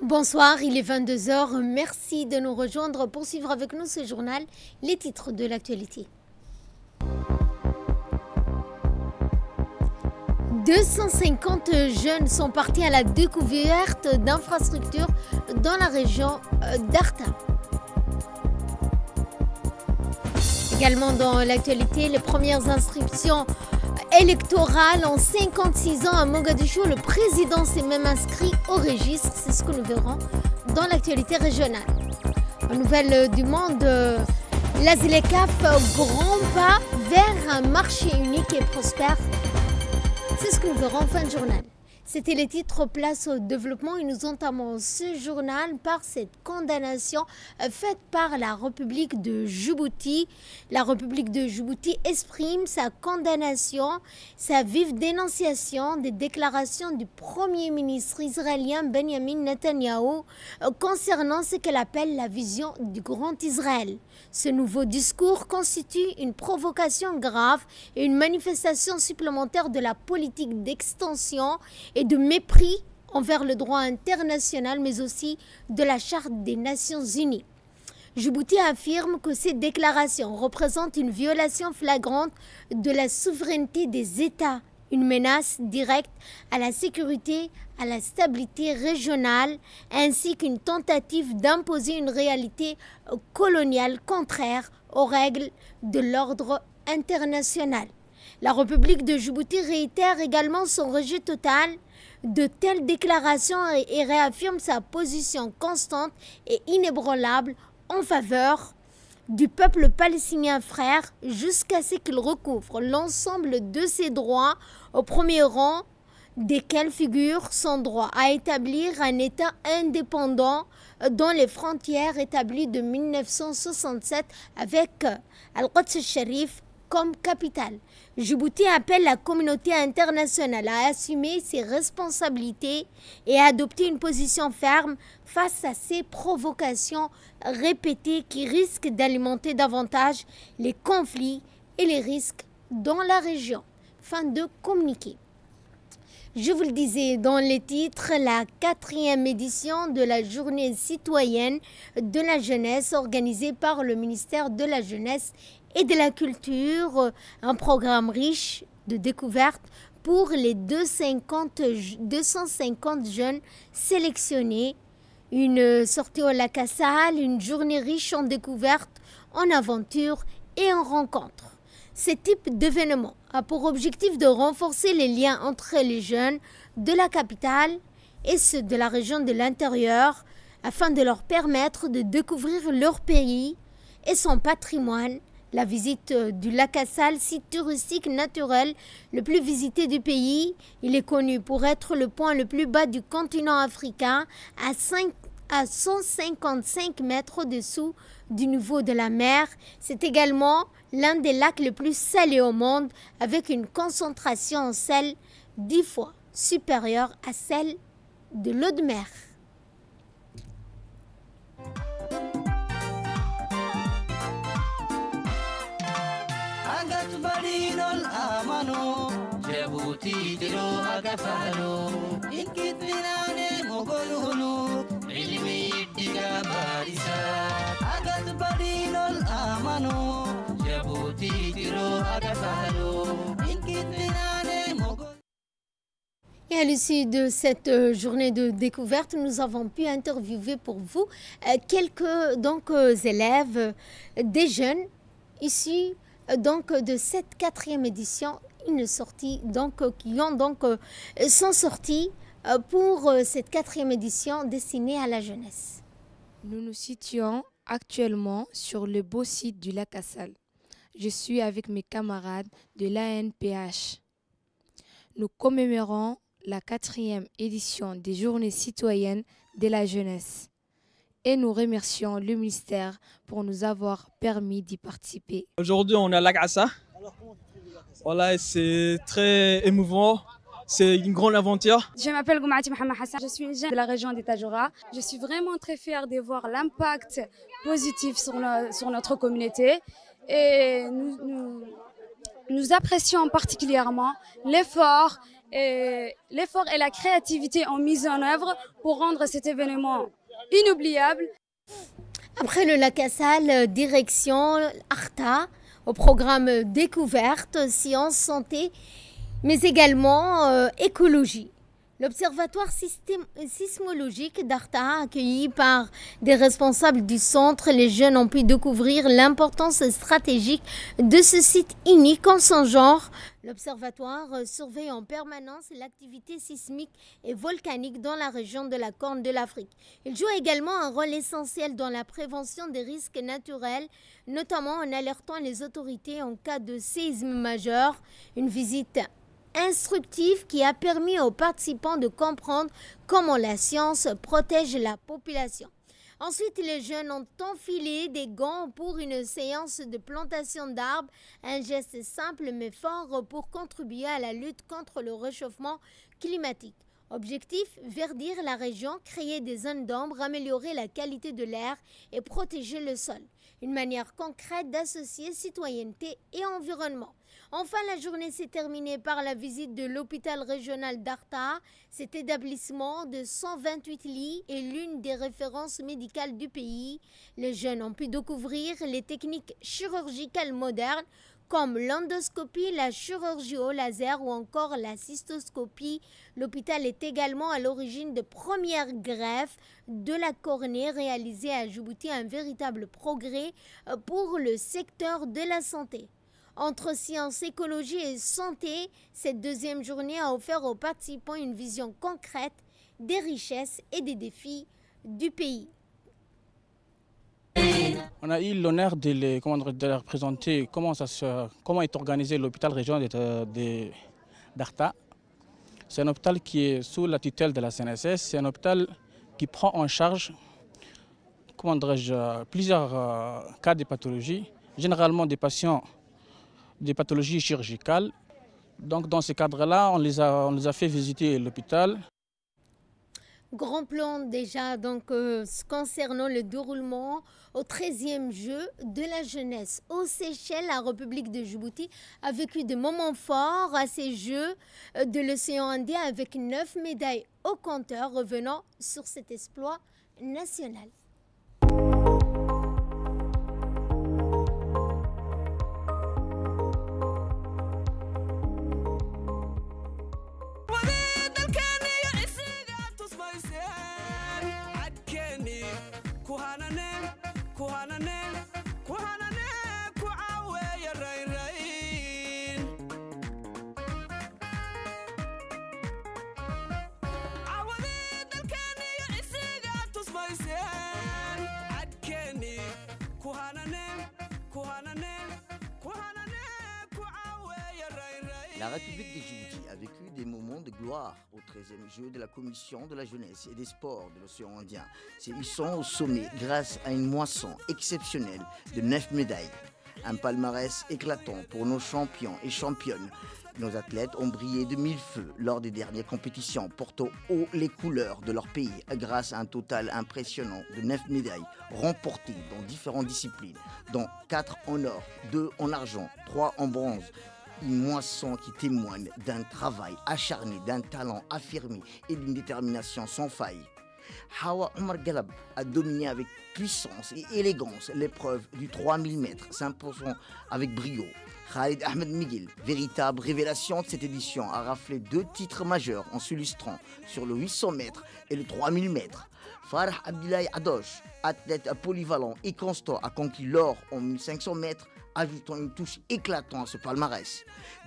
Bonsoir, il est 22 heures. Merci de nous rejoindre pour suivre avec nous ce journal, les titres de l'actualité. 250 jeunes sont partis à la découverte d'infrastructures dans la région d'Arta. Également dans l'actualité, les premières inscriptions électorales en 56 ans à Mogadiscio. Le président s'est même inscrit au registre. C'est ce que nous verrons dans l'actualité régionale. En nouvelle du monde, la ZLECAf, grand pas vers un marché unique et prospère. C'est ce que nous verrons en fin de journal. C'était les titres, place au développement et nous entamons ce journal par cette condamnation faite par la République de Djibouti. La République de Djibouti exprime sa condamnation, sa vive dénonciation des déclarations du Premier ministre israélien Benjamin Netanyahou concernant ce qu'elle appelle la vision du Grand Israël. Ce nouveau discours constitue une provocation grave et une manifestation supplémentaire de la politique d'extension et de mépris envers le droit international, mais aussi de la Charte des Nations Unies. Djibouti affirme que ces déclarations représentent une violation flagrante de la souveraineté des États, une menace directe à la sécurité, à la stabilité régionale, ainsi qu'une tentative d'imposer une réalité coloniale contraire aux règles de l'ordre international. La République de Djibouti réitère également son rejet total de telles déclarations et réaffirme sa position constante et inébranlable en faveur du peuple palestinien frère jusqu'à ce qu'il recouvre l'ensemble de ses droits, au premier rang desquels figure son droit à établir un État indépendant dans les frontières établies de 1967 avec Al-Quds al-Sharif comme capitale. Djibouti appelle la communauté internationale à assumer ses responsabilités et à adopter une position ferme face à ces provocations répétées qui risquent d'alimenter davantage les conflits et les risques dans la région. Fin de communiqué. Je vous le disais dans les titres, la 4e édition de la journée citoyenne de la jeunesse organisée par le ministère de la Jeunesse et de la Culture, un programme riche de découvertes pour les 250 jeunes sélectionnés, une sortie au lac Assal, une journée riche en découvertes, en aventures et en rencontres. Ce type d'événement a pour objectif de renforcer les liens entre les jeunes de la capitale et ceux de la région de l'intérieur afin de leur permettre de découvrir leur pays et son patrimoine. La visite du lac Assal, site touristique naturel le plus visité du pays. Il est connu pour être le point le plus bas du continent africain à 155 mètres au-dessous du niveau de la mer. C'est également l'un des lacs les plus salés au monde avec une concentration en sel 10 fois supérieure à celle de l'eau de mer. Et à l'issue de cette journée de découverte, nous avons pu interviewer pour vous quelques élèves, des jeunes issus de cette 4e édition, une sortie sont sortis pour cette 4e édition destinée à la jeunesse. Nous nous situons actuellement sur le beau site du lac Assal. Je suis avec mes camarades de l'ANPH. Nous commémorons la 4e édition des Journées citoyennes de la jeunesse et nous remercions le ministère pour nous avoir permis d'y participer. Aujourd'hui, on est à lac Assal. Voilà, c'est très émouvant. C'est une grande aventure. Je m'appelle Goumaati Mohamed Hassan, je suis une jeune de la région d'Étajora. Je suis vraiment très fière de voir l'impact positif sur notre communauté et nous apprécions particulièrement l'effort et l'effort et la créativité ont mis en œuvre pour rendre cet événement inoubliable. Après le lac Assal, direction Arta, au programme découverte, sciences, santé, mais également écologie. L'observatoire sismologique d'Arta, accueilli par des responsables du centre, les jeunes ont pu découvrir l'importance stratégique de ce site unique en son genre. L'observatoire surveille en permanence l'activité sismique et volcanique dans la région de la Corne de l'Afrique. Il joue également un rôle essentiel dans la prévention des risques naturels, notamment en alertant les autorités en cas de séisme majeur. Une visite instructive qui a permis aux participants de comprendre comment la science protège la population. Ensuite, les jeunes ont enfilé des gants pour une séance de plantation d'arbres, un geste simple mais fort pour contribuer à la lutte contre le réchauffement climatique. Objectif, verdir la région, créer des zones d'ombre, améliorer la qualité de l'air et protéger le sol. Une manière concrète d'associer citoyenneté et environnement. Enfin, la journée s'est terminée par la visite de l'hôpital régional d'Arta. Cet établissement de 128 lits est l'une des références médicales du pays. Les jeunes ont pu découvrir les techniques chirurgicales modernes comme l'endoscopie, la chirurgie au laser ou encore la cystoscopie. L'hôpital est également à l'origine de premières greffes de la cornée réalisées à Djibouti, un véritable progrès pour le secteur de la santé. Entre sciences, écologie et santé, cette deuxième journée a offert aux participants une vision concrète des richesses et des défis du pays. On a eu l'honneur de les représenter comment est organisé l'hôpital régional d'Arta. C'est un hôpital qui est sous la tutelle de la CNSS. C'est un hôpital qui prend en charge plusieurs cas de pathologies, généralement des patients des pathologies chirurgicales. Donc dans ce cadre-là, on les a fait visiter l'hôpital. Grand plan déjà donc concernant le déroulement au 13e jeu de la jeunesse. Aux Seychelles, la République de Djibouti a vécu des moments forts à ces jeux de l'océan Indien avec 9 médailles au compteur, revenant sur cet exploit national. La République de Djibouti a vécu des moments de gloire au 13e jeu de la Commission de la jeunesse et des sports de l'océan Indien. Ils sont au sommet grâce à une moisson exceptionnelle de 9 médailles. Un palmarès éclatant pour nos champions et championnes. Nos athlètes ont brillé de mille feux lors des dernières compétitions, portant haut les couleurs de leur pays grâce à un total impressionnant de 9 médailles remportées dans différentes disciplines, dont 4 en or, 2 en argent, 3 en bronze. Une moisson qui témoigne d'un travail acharné, d'un talent affirmé et d'une détermination sans faille. Hawa Omar Galab a dominé avec puissance et élégance l'épreuve du 3000 mètres, s'imposant avec brio. Khalid Ahmed Miguel, véritable révélation de cette édition, a raflé 2 titres majeurs en s'illustrant sur le 800 mètres et le 3000 mètres. Farah Abdoulaye Adosh, athlète polyvalent et constant, a conquis l'or en 1500 mètres, ajoutant une touche éclatante à ce palmarès.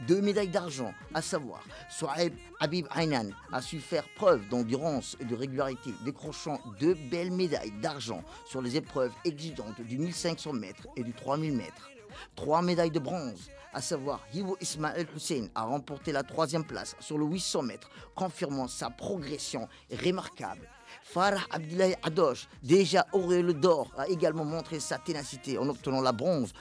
2 médailles d'argent, à savoir, Souaib Habib Aynan a su faire preuve d'endurance et de régularité, décrochant 2 belles médailles d'argent sur les épreuves exigeantes du 1500 mètres et du 3000 mètres. 3 médailles de bronze, à savoir Hibo Ismaël Hussein a remporté la 3e place sur le 800 mètres, confirmant sa progression remarquable. Farah Abdoulaye Adosh, déjà auréolé d'or, a également montré sa ténacité en obtenant la bronze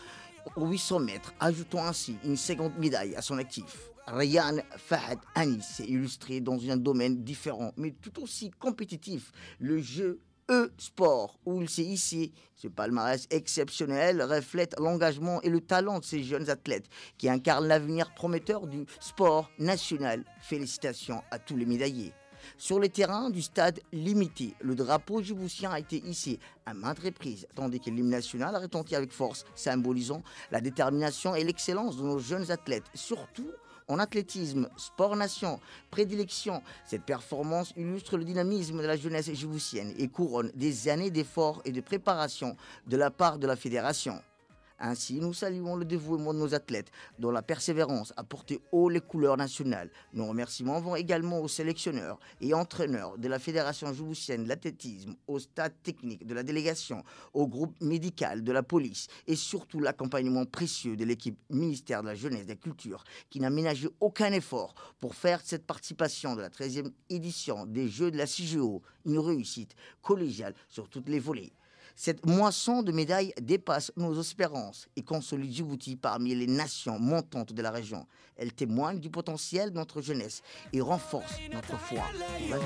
aux 800 mètres, ajoutant ainsi une 50 médaille à son actif. Ryan Fahad Anis s'est illustré dans un domaine différent, mais tout aussi compétitif, le jeu E-Sport, où il s'est hissé. Ce palmarès exceptionnel reflète l'engagement et le talent de ces jeunes athlètes qui incarnent l'avenir prometteur du sport national. Félicitations à tous les médaillés. Sur les terrains du stade limité, le drapeau djiboutien a été hissé à maintes reprises, tandis que l'hymne national a retenti avec force, symbolisant la détermination et l'excellence de nos jeunes athlètes, surtout en athlétisme, sport nation, prédilection. Cette performance illustre le dynamisme de la jeunesse djiboutienne et couronne des années d'efforts et de préparation de la part de la fédération. Ainsi, nous saluons le dévouement de nos athlètes, dont la persévérance a porté haut les couleurs nationales. Nos remerciements vont également aux sélectionneurs et entraîneurs de la Fédération djiboutienne de l'athlétisme, au stade technique de la délégation, au groupe médical de la police et surtout l'accompagnement précieux de l'équipe ministère de la Jeunesse et de la Culture qui n'a ménagé aucun effort pour faire cette participation de la 13e édition des Jeux de la CIGEO une réussite collégiale sur toutes les volets. Cette moisson de médailles dépasse nos espérances et consolide Djibouti parmi les nations montantes de la région. Elle témoigne du potentiel de notre jeunesse et renforce notre foi en la vie.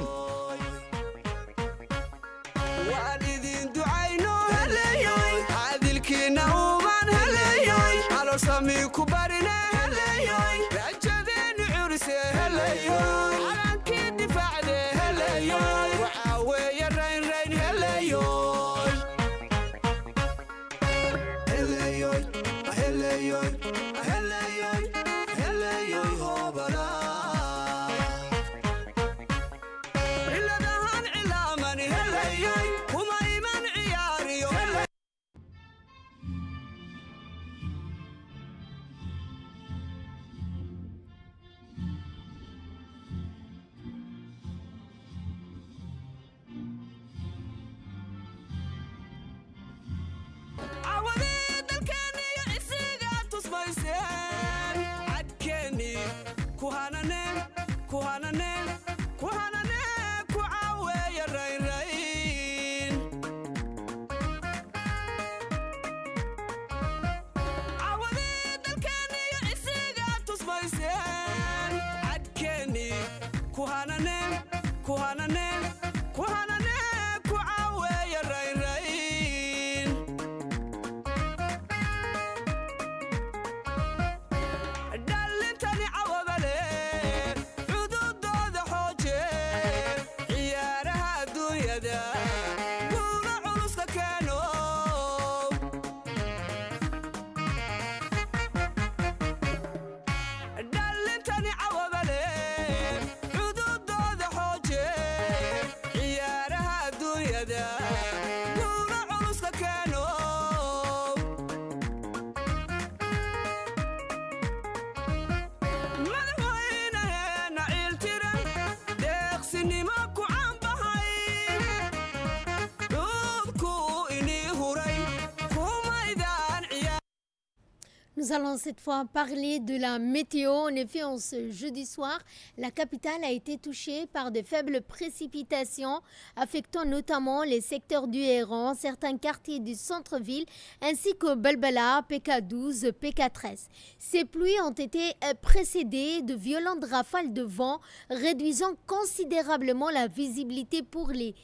Nous allons cette fois parler de la météo. En effet, en ce jeudi soir, la capitale a été touchée par de faibles précipitations, affectant notamment les secteurs du Héran, certains quartiers du centre-ville, ainsi que Balbala, PK12, PK13. Ces pluies ont été précédées de violentes rafales de vent, réduisant considérablement la visibilité pour les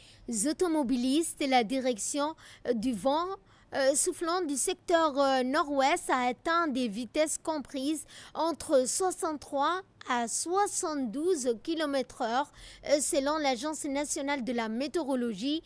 automobilistes et la direction du vent. Soufflant du secteur nord-ouest a atteint des vitesses comprises entre 63 à 72 km/h selon l'Agence nationale de la météorologie,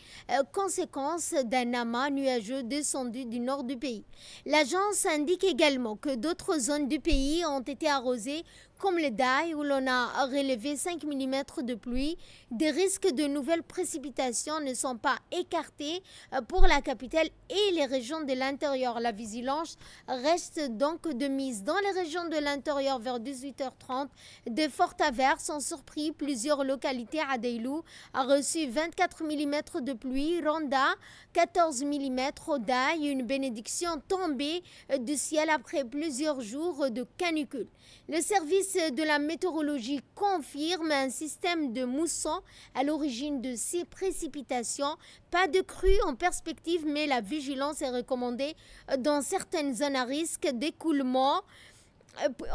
conséquence d'un amas nuageux descendu du nord du pays. L'agence indique également que d'autres zones du pays ont été arrosées, comme le Daï où l'on a relevé 5 mm de pluie. Des risques de nouvelles précipitations ne sont pas écartés pour la capitale et les régions de l'intérieur. La vigilance reste donc de mise. Dans les régions de l'intérieur, vers 18h30, de fortes averses ont surpris plusieurs localités. Adeilou a reçu 24 mm de pluie, Ronda 14 mm, Odaï, une bénédiction tombée du ciel après plusieurs jours de canicule. Le service de la météorologie confirme un système de mousson à l'origine de ces précipitations. Pas de crue en perspective, mais la vigilance est recommandée dans certaines zones à risque d'écoulement.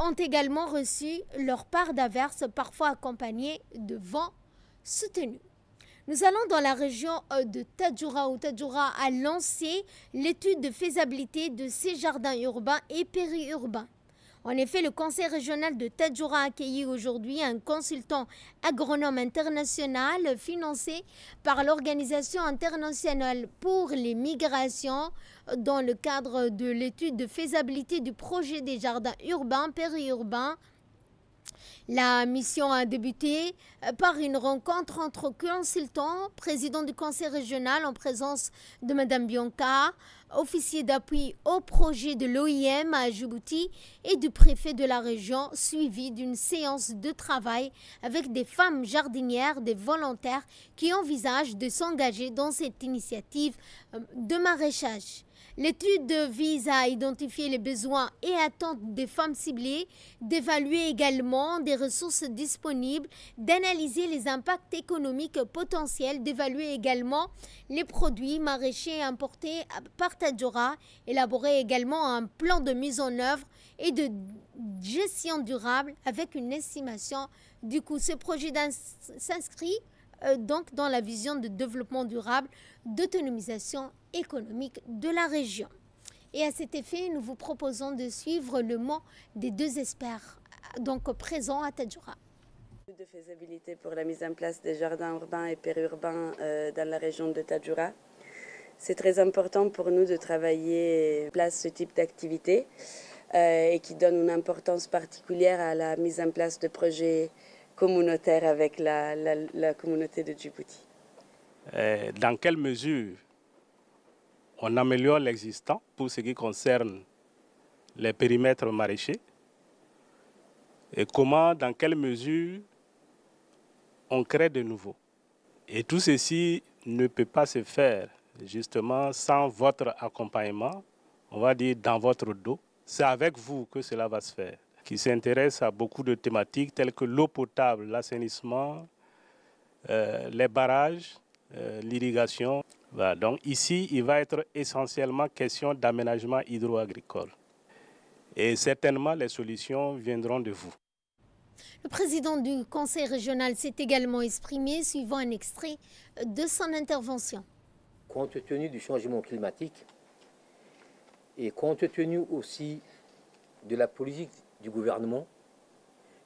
Ont également reçu leur part d'averses, parfois accompagnées de vents soutenus. Nous allons dans la région de Tadjoura, où Tadjoura a lancé l'étude de faisabilité de ces jardins urbains et périurbains. En effet, le conseil régional de Tadjoura a accueilli aujourd'hui un consultant agronome international financé par l'Organisation internationale pour les migrations dans le cadre de l'étude de faisabilité du projet des jardins urbains, périurbains. La mission a débuté par une rencontre entre consultants, président du conseil régional en présence de Mme Bianca, officier d'appui au projet de l'OIM à Djibouti et du préfet de la région, suivi d'une séance de travail avec des femmes jardinières, des volontaires qui envisagent de s'engager dans cette initiative de maraîchage. L'étude vise à identifier les besoins et attentes des femmes ciblées, d'évaluer également des ressources disponibles, d'analyser les impacts économiques potentiels, d'évaluer également les produits maraîchers importés par Tadjoura, élaborer également un plan de mise en œuvre et de gestion durable avec une estimation du coût. Ce projet s'inscrit donc dans la vision de développement durable, d'autonomisation économique de la région. Et à cet effet, nous vous proposons de suivre le mot des deux experts donc présents à Tadjoura. De faisabilité pour la mise en place des jardins urbains et périurbains dans la région de Tadjoura. C'est très important pour nous de travailler en place ce type d'activité et qui donne une importance particulière à la mise en place de projets communautaires avec la communauté de Djibouti. Dans quelle mesure on améliore l'existant pour ce qui concerne les périmètres maraîchers et comment, dans quelle mesure on crée de nouveaux. Et tout ceci ne peut pas se faire justement sans votre accompagnement, on va dire dans votre dos. C'est avec vous que cela va se faire, qui s'intéresse à beaucoup de thématiques telles que l'eau potable, l'assainissement, les barrages, l'irrigation. Voilà, donc ici, il va être essentiellement question d'aménagement hydro-agricole. Et certainement, les solutions viendront de vous. Le président du conseil régional s'est également exprimé, suivant un extrait de son intervention. Compte tenu du changement climatique et compte tenu aussi de la politique du gouvernement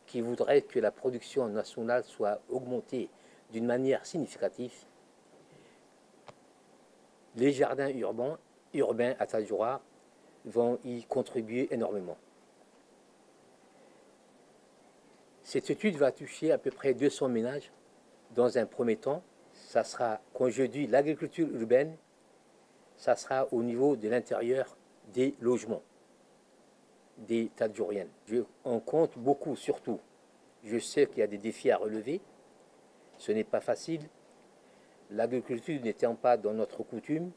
qui voudrait que la production nationale soit augmentée d'une manière significative, les jardins urbains à Tadjoura vont y contribuer énormément. Cette étude va toucher à peu près 200 ménages dans un premier temps. Ça sera, quand je dis l'agriculture urbaine, ça sera au niveau de l'intérieur des logements des Tadjouriennes. On compte beaucoup, surtout. Je sais qu'il y a des défis à relever. Ce n'est pas facile. L'agriculture n'étant pas dans notre coutume,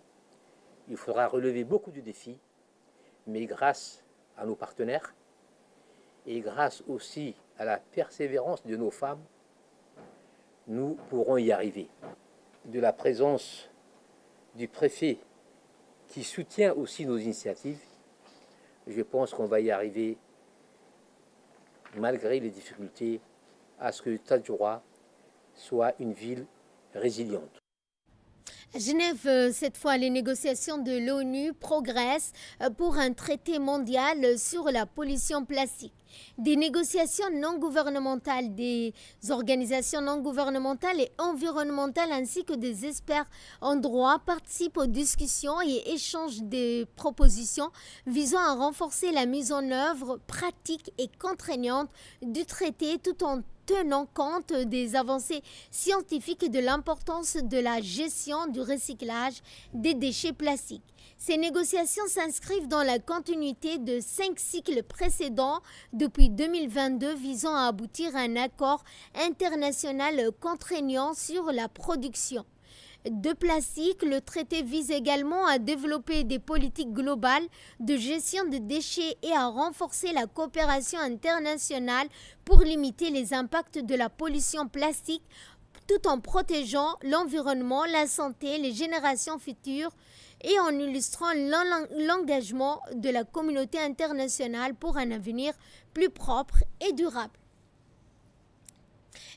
il faudra relever beaucoup de défis, mais grâce à nos partenaires et grâce aussi à la persévérance de nos femmes, nous pourrons y arriver. De la présence du préfet qui soutient aussi nos initiatives, je pense qu'on va y arriver, malgré les difficultés, à ce que Tadjoura soit une ville résiliente. À Genève, cette fois, les négociations de l'ONU progressent pour un traité mondial sur la pollution plastique. Des négociations non gouvernementales, des organisations non gouvernementales et environnementales ainsi que des experts en droit participent aux discussions et échangent des propositions visant à renforcer la mise en œuvre pratique et contraignante du traité tout en tenant compte des avancées scientifiques et de l'importance de la gestion du recyclage des déchets plastiques. Ces négociations s'inscrivent dans la continuité de 5 cycles précédents depuis 2022 visant à aboutir à un accord international contraignant sur la production de plastique. Le traité vise également à développer des politiques globales de gestion de déchets et à renforcer la coopération internationale pour limiter les impacts de la pollution plastique tout en protégeant l'environnement, la santé, les générations futures et en illustrant l'engagement de la communauté internationale pour un avenir plus propre et durable.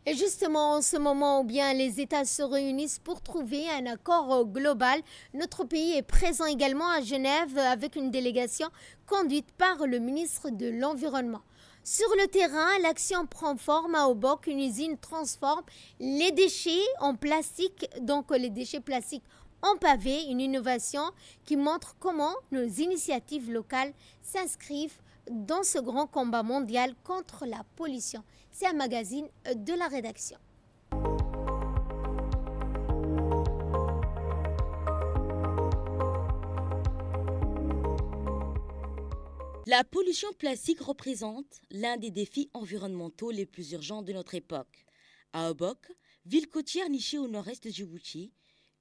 Et justement, en ce moment où bien les États se réunissent pour trouver un accord global, notre pays est présent également à Genève avec une délégation conduite par le ministre de l'Environnement. Sur le terrain, l'action prend forme à Obok. Une usine transforme les déchets en plastique, donc les déchets plastiques en pavé, une innovation qui montre comment nos initiatives locales s'inscrivent dans ce grand combat mondial contre la pollution. C'est un magazine de la rédaction. La pollution plastique représente l'un des défis environnementaux les plus urgents de notre époque. À Obok, ville côtière nichée au nord-est de Djibouti,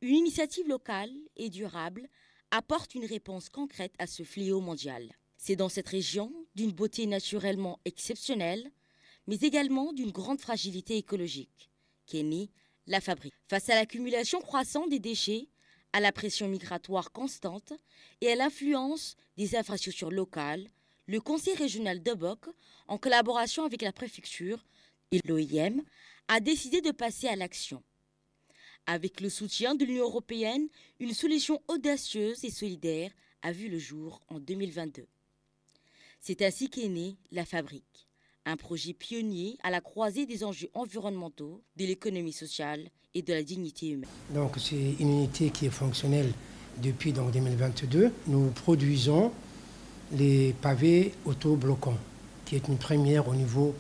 une initiative locale et durable apporte une réponse concrète à ce fléau mondial. C'est dans cette région, d'une beauté naturellement exceptionnelle, mais également d'une grande fragilité écologique, qu'est née la fabrique. Face à l'accumulation croissante des déchets, à la pression migratoire constante et à l'influence des infrastructures locales, le Conseil régional d'Obok, en collaboration avec la préfecture et l'OIM, a décidé de passer à l'action. Avec le soutien de l'Union européenne, une solution audacieuse et solidaire a vu le jour en 2022. C'est ainsi qu'est née la fabrique, un projet pionnier à la croisée des enjeux environnementaux, de l'économie sociale et de la dignité humaine. Donc c'est une unité qui est fonctionnelle depuis 2022. Nous produisons les pavés autobloquants, qui est une première au niveau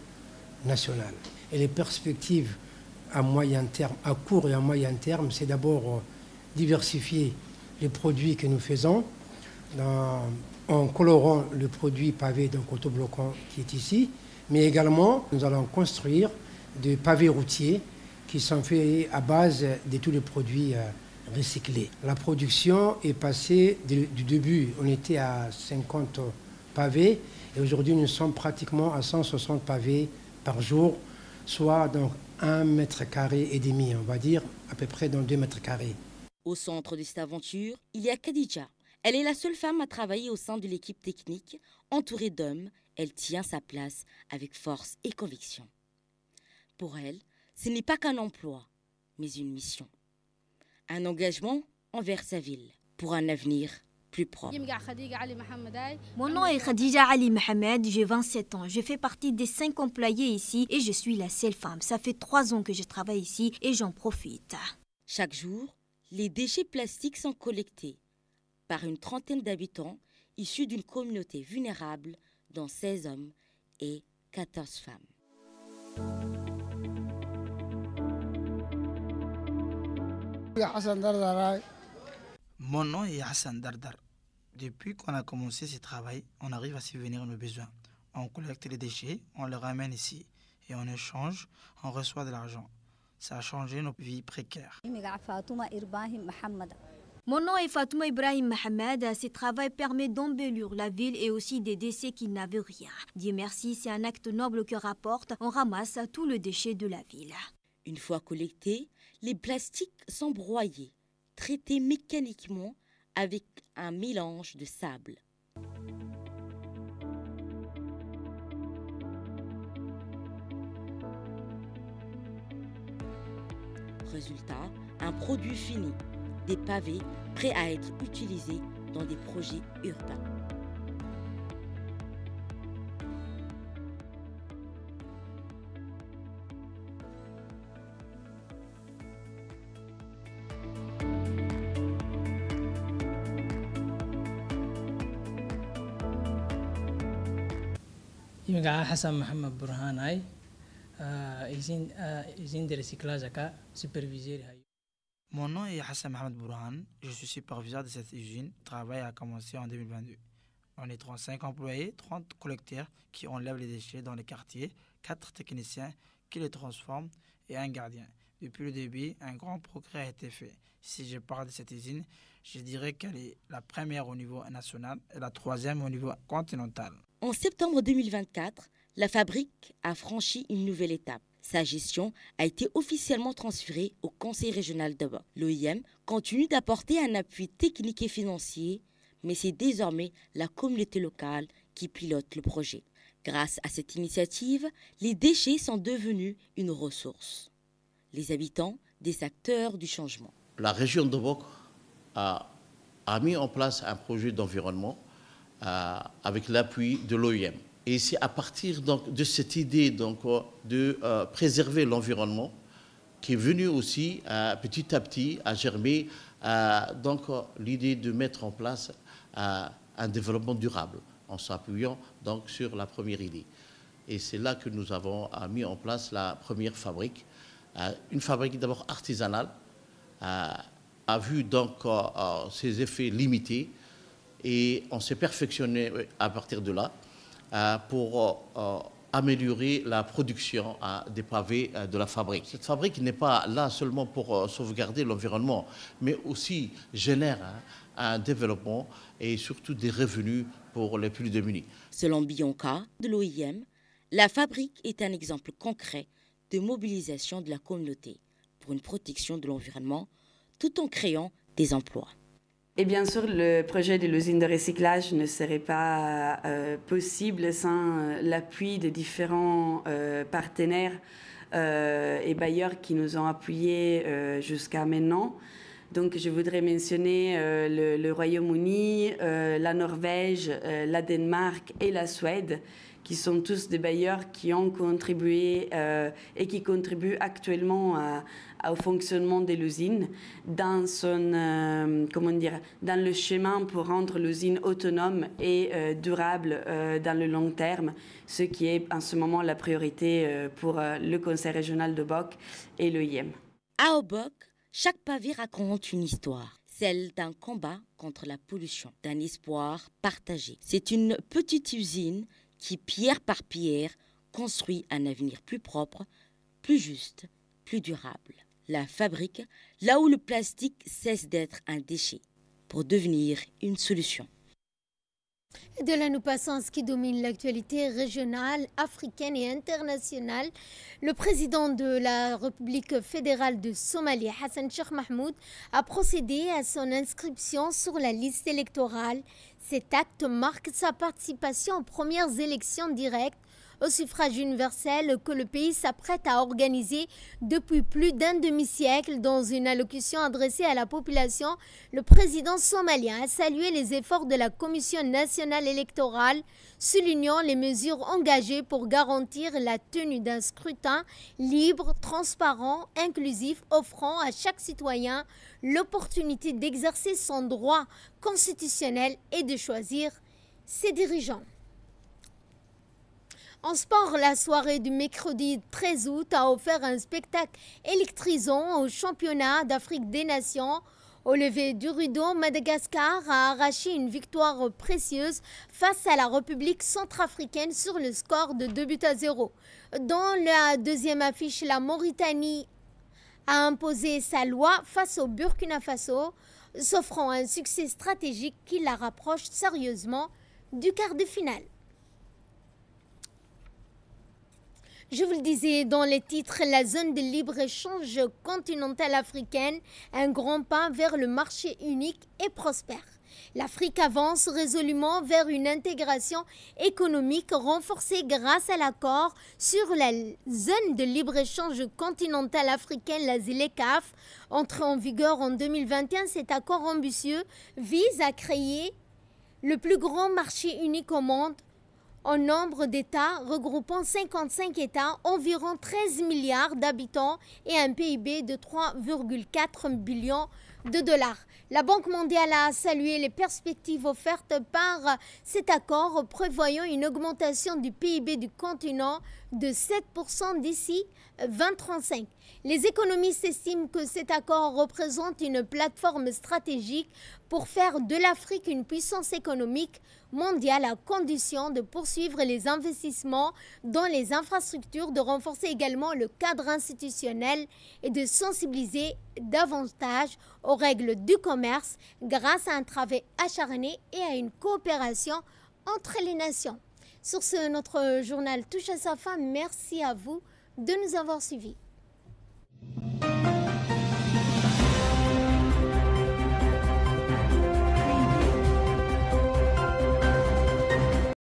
national. Et les perspectives à moyen terme, à court et à moyen terme, c'est d'abord diversifier les produits que nous faisons en colorant le produit pavé, donc autobloquant qui est ici, mais également nous allons construire des pavés routiers qui sont faits à base de tous les produits recyclés. La production est passée du début, on était à 50 pavés et aujourd'hui nous sommes pratiquement à 160 pavés par jour, soit donc 1,5 mètre carré, on va dire, à peu près dans 2 mètres carrés. Au centre de cette aventure, il y a Khadija. Elle est la seule femme à travailler au sein de l'équipe technique. Entourée d'hommes, elle tient sa place avec force et conviction. Pour elle, ce n'est pas qu'un emploi, mais une mission. Un engagement envers sa ville, pour un avenir plus propre. Mon nom est Khadija Ali Mohamed, j'ai 27 ans. Je fais partie des 5 employés ici et je suis la seule femme. Ça fait 3 ans que je travaille ici et j'en profite. Chaque jour, les déchets plastiques sont collectés par une trentaine d'habitants issus d'une communauté vulnérable dont 16 hommes et 14 femmes. Mon nom est Hassan Dardar. Depuis qu'on a commencé ce travail, on arrive à subvenir nos besoins. On collecte les déchets, on les ramène ici et en échange, on reçoit de l'argent. Ça a changé nos vies précaires. Mon nom est Fatouma Ibrahim Mohamed. Ce travail permet d'embellir la ville et aussi des décès qui n'avaient rien. Dieu merci, c'est un acte noble que rapporte. On ramasse tout le déchet de la ville. Une fois collectés, les plastiques sont broyés, traités mécaniquement avec un mélange de sable. Résultat, un produit fini, des pavés prêts à être utilisés dans des projets urbains. Hassan Mohamed Bourhan, usine de recyclage à superviser. Mon nom est Hassan Mohamed Bourhan, je suis superviseur de cette usine. Le travail a commencé en 2022. On est 35 employés, 30 collecteurs qui enlèvent les déchets dans les quartiers, 4 techniciens qui les transforment et un gardien. Depuis le début, un grand progrès a été fait. Si je parle de cette usine, je dirais qu'elle est la première au niveau national et la troisième au niveau continental. En septembre 2024, la fabrique a franchi une nouvelle étape. Sa gestion a été officiellement transférée au Conseil régional d'Obok. L'OIM continue d'apporter un appui technique et financier, mais c'est désormais la communauté locale qui pilote le projet. Grâce à cette initiative, les déchets sont devenus une ressource. Les habitants, des acteurs du changement. La région d'Obok a mis en place un projet d'environnement avec l'appui de l'OIM. Et c'est à partir donc, de cette idée donc, de préserver l'environnement qui est venue aussi petit à petit à germer l'idée de mettre en place un développement durable en s'appuyant donc sur la première idée. Et c'est là que nous avons mis en place la première fabrique, une fabrique d'abord artisanale, a vu donc ses effets limités et on s'est perfectionné à partir de là pour améliorer la production des pavés de la fabrique. Cette fabrique n'est pas là seulement pour sauvegarder l'environnement, mais aussi génère un développement et surtout des revenus pour les plus démunis. Selon Bionka de l'OIM, la fabrique est un exemple concret de mobilisation de la communauté pour une protection de l'environnement tout en créant des emplois. Et bien sûr, le projet de l'usine de recyclage ne serait pas possible sans l'appui de différents partenaires et bailleurs qui nous ont appuyés jusqu'à maintenant. Donc, je voudrais mentionner le Royaume-Uni, la Norvège, la Danemark et la Suède, qui sont tous des bailleurs qui ont contribué et qui contribuent actuellement au fonctionnement de l'usine dans dans le chemin pour rendre l'usine autonome et durable dans le long terme, ce qui est en ce moment la priorité pour le Conseil régional d'Obok et l'OIM. À Obok, chaque pavé raconte une histoire, celle d'un combat contre la pollution, d'un espoir partagé. C'est une petite usine qui, pierre par pierre, construit un avenir plus propre, plus juste, plus durable. La fabrique, là où le plastique cesse d'être un déchet, pour devenir une solution. Et de là, nous passons à ce qui domine l'actualité régionale, africaine et internationale. Le président de la République fédérale de Somalie, Hassan Sheikh Mahmoud, a procédé à son inscription sur la liste électorale. Cet acte marque sa participation aux premières élections directes au suffrage universel que le pays s'apprête à organiser depuis plus d'un demi-siècle. Dans une allocution adressée à la population, le président somalien a salué les efforts de la Commission nationale électorale, soulignant les mesures engagées pour garantir la tenue d'un scrutin libre, transparent, inclusif, offrant à chaque citoyen l'opportunité d'exercer son droit constitutionnel et de choisir ses dirigeants. En sport, la soirée du mercredi 13 août a offert un spectacle électrisant au championnat d'Afrique des Nations. Au lever du rideau, Madagascar a arraché une victoire précieuse face à la République centrafricaine sur le score de 2-0. Dans la deuxième affiche, la Mauritanie a imposé sa loi face au Burkina Faso, s'offrant un succès stratégique qui la rapproche sérieusement du quart de finale. Je vous le disais dans les titres, la zone de libre-échange continentale africaine, un grand pas vers le marché unique et prospère. L'Afrique avance résolument vers une intégration économique renforcée grâce à l'accord sur la zone de libre-échange continentale africaine, la ZLECAf. Entré en vigueur en 2021, cet accord ambitieux vise à créer le plus grand marché unique au monde, en nombre d'États regroupant 55 États, environ 13 milliards d'habitants et un PIB de 3,4 billions de dollars. La Banque mondiale a salué les perspectives offertes par cet accord, prévoyant une augmentation du PIB du continent de 7% d'ici 2035. Les économistes estiment que cet accord représente une plateforme stratégique pour faire de l'Afrique une puissance économique mondiale à condition de poursuivre les investissements dans les infrastructures, de renforcer également le cadre institutionnel et de sensibiliser davantage aux règles du commerce grâce à un travail acharné et à une coopération entre les nations. Sur ce, notre journal touche à sa fin. Merci à vous de nous avoir suivis.